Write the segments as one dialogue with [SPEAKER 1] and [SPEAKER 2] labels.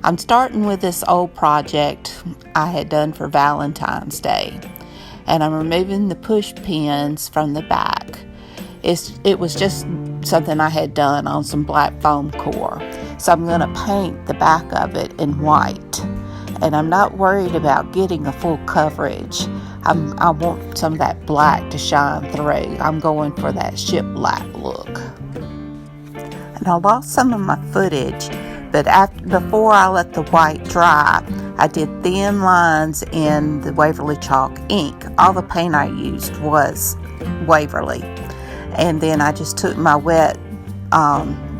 [SPEAKER 1] I'm starting with this old project I had done for Valentine's Day, and I'm removing the push pins from the back. It was just something I had done on some black foam core, so I'm going to paint the back of it in white, and I'm not worried about getting a full coverage. I want some of that black to shine through. I'm going for that ship black look. And I lost some of my footage, but before I let the white dry, I did thin lines in the Waverly Chalk ink. All the paint I used was Waverly. And then I just took my wet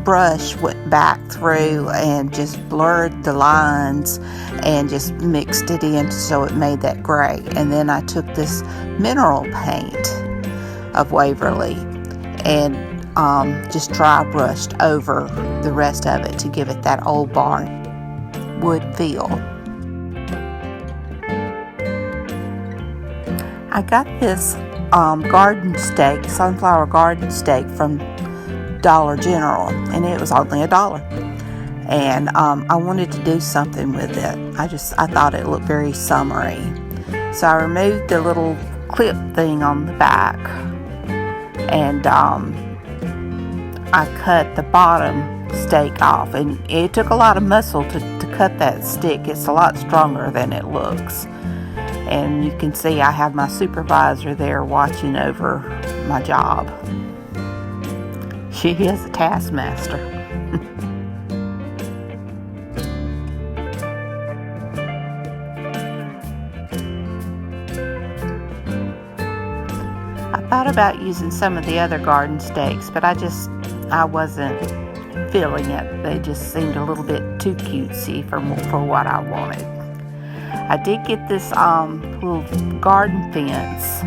[SPEAKER 1] brush, went back through and just blurred the lines and just mixed it in so it made that gray. And then I took this mineral paint of Waverly and just dry brushed over the rest of it to give it that old barn wood feel. I got this garden stake, sunflower garden stake from Dollar General, and it was only $1. And I wanted to do something with it. I thought it looked very summery. So I removed the little clip thing on the back, and I cut the bottom stake off, and it took a lot of muscle to cut that stick. It's a lot stronger than it looks. And you can see I have my supervisor there watching over my job. She is a taskmaster. I thought about using some of the other garden stakes, but I wasn't feeling it. They just seemed a little bit too cutesy for what I wanted. I did get this little garden fence,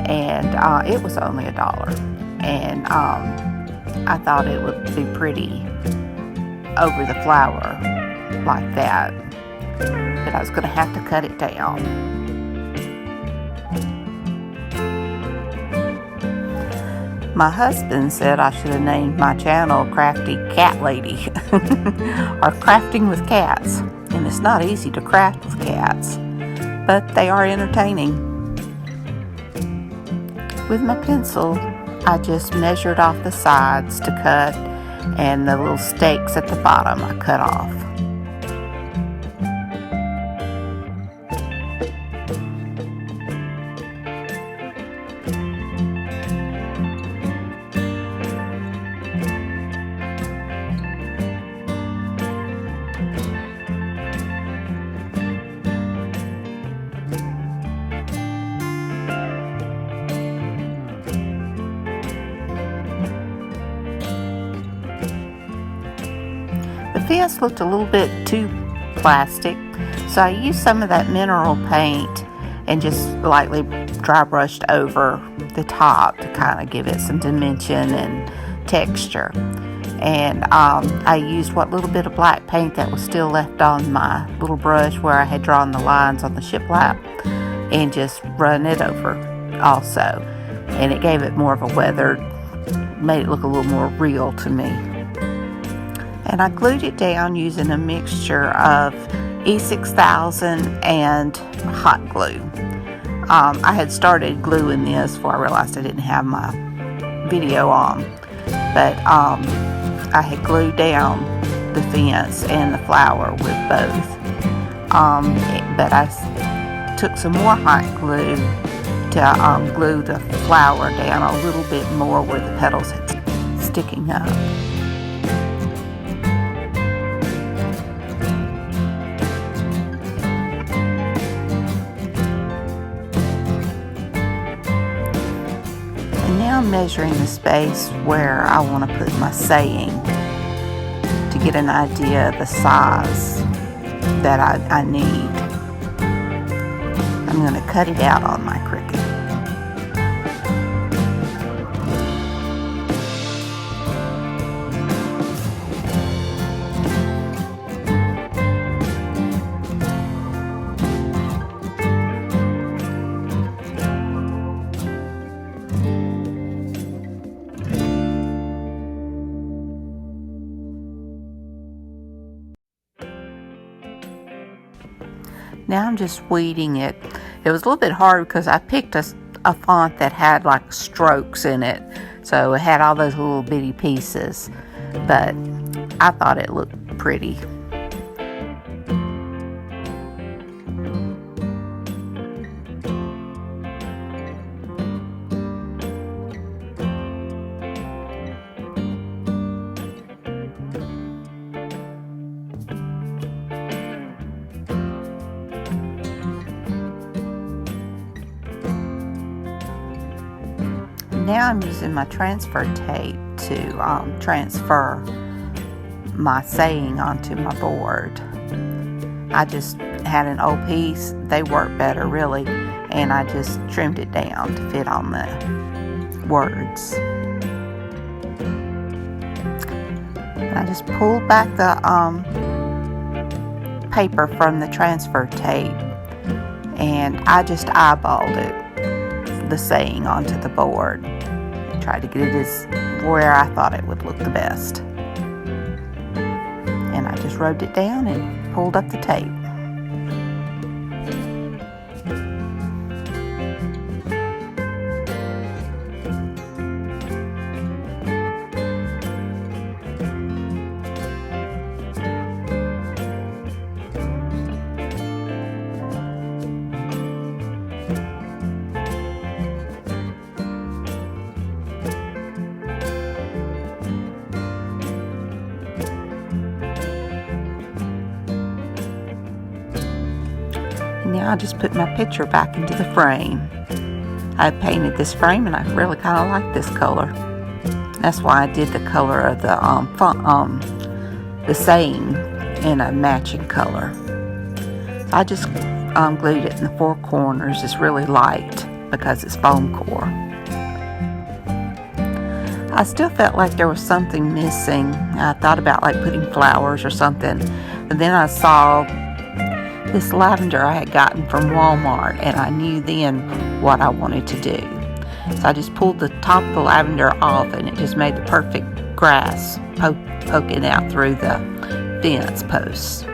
[SPEAKER 1] and it was only $1. And I thought it would be pretty over the flower like that, but I was going to have to cut it down. My husband said I should have named my channel Crafty Cat Lady or Crafting with Cats, and it's not easy to craft with cats, but they are entertaining. With my pencil, I just measured off the sides to cut, and the little stakes at the bottom I cut off. The fence looked a little bit too plastic, so I used some of that mineral paint and just lightly dry brushed over the top to kind of give it some dimension and texture. And I used what little bit of black paint that was still left on my little brush where I had drawn the lines on the shiplap, and just run it over also. And it gave it more of a weathered, made it look a little more real to me. And I glued it down using a mixture of E6000 and hot glue. I had started gluing this before I realized I didn't have my video on, but I had glued down the fence and the flower with both. But I took some more hot glue to glue the flower down a little bit more where the petals had sticking up. Now I'm measuring the space where I want to put my saying to get an idea of the size that I need. I'm going to cut it out on my Cricut. Now I'm just weeding it. It was a little bit hard because I picked a font that had like strokes in it. So it had all those little bitty pieces. But I thought it looked pretty. Now I'm using my transfer tape to transfer my saying onto my board. I just had an old piece. They work better really, and I just trimmed it down to fit on the words. And I just pulled back the paper from the transfer tape, and I just eyeballed it, the saying, onto the board. Tried to get it as where I thought it would look the best. And I just wrote it down and pulled up the tape. Now I just put my picture back into the frame. I painted this frame and I really kind of like this color. That's why I did the color of the the saying in a matching color. So I just glued it in the four corners. It's really light because it's foam core. I still felt like there was something missing. I thought about like putting flowers or something, but then I saw this lavender I had gotten from Walmart, and I knew then what I wanted to do. So I just pulled the top of the lavender off, and it just made the perfect grass poking out through the fence posts.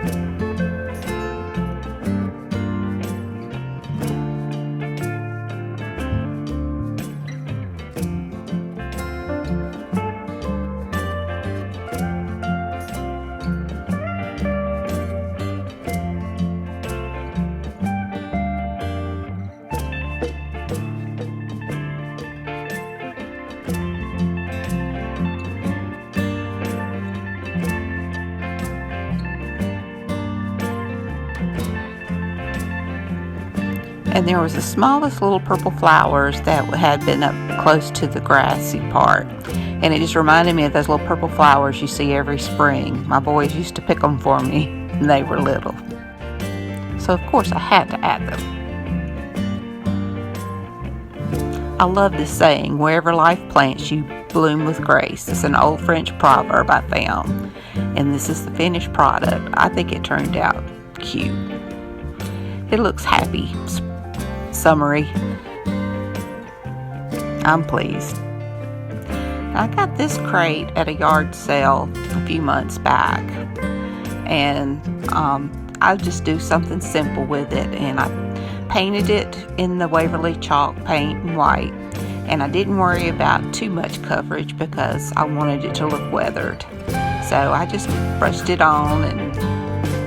[SPEAKER 1] And there was the smallest little purple flowers that had been up close to the grassy part. And it just reminded me of those little purple flowers you see every spring. My boys used to pick them for me when they were little. So of course I had to add them. I love this saying, wherever life plants you, bloom with grace. It's an old French proverb I found. And this is the finished product. I think it turned out cute. It looks happy. Summery. I'm pleased. I got this crate at a yard sale a few months back, and I just do something simple with it, and I painted it in the Waverly Chalk paint in white, and I didn't worry about too much coverage because I wanted it to look weathered. So I just brushed it on and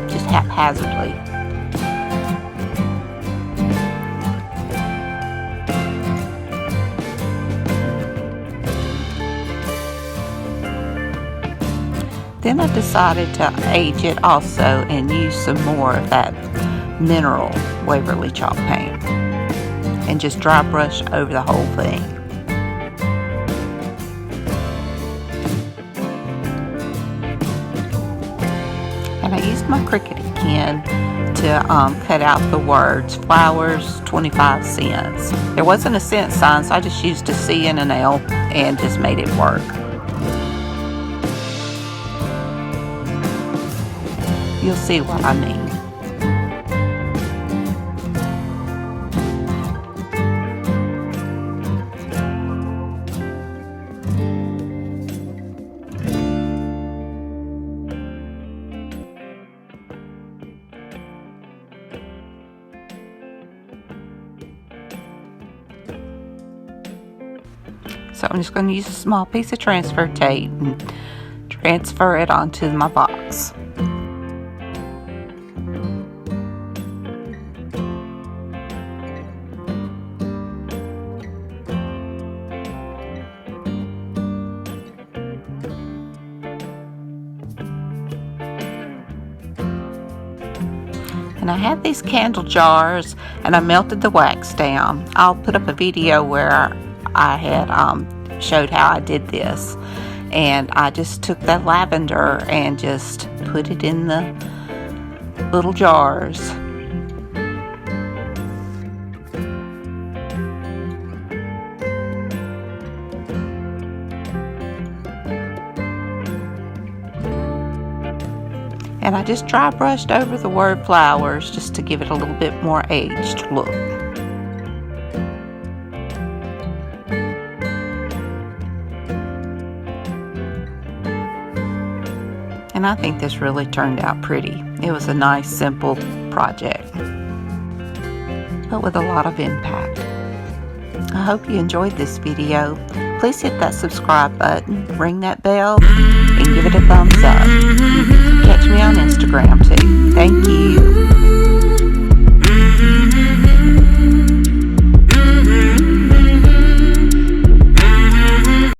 [SPEAKER 1] just haphazardly. Then I decided to age it also and use some more of that mineral Waverly Chalk paint and just dry brush over the whole thing. And I used my Cricut pen to cut out the words flowers 25 cents. There wasn't a cent sign, so I just used a C and an L and just made it work. You'll see what I mean. So I'm just going to use a small piece of transfer tape and transfer it onto my box. And I had these candle jars and I melted the wax down. I'll put up a video where I had showed how I did this. And I just took that lavender and just put it in the little jars. And I just dry brushed over the word flowers just to give it a little bit more aged look. And I think this really turned out pretty. It was a nice, simple project, but with a lot of impact. I hope you enjoyed this video. Please hit that subscribe button, ring that bell, and give it a thumbs up. You can catch me on Instagram too. Thank you.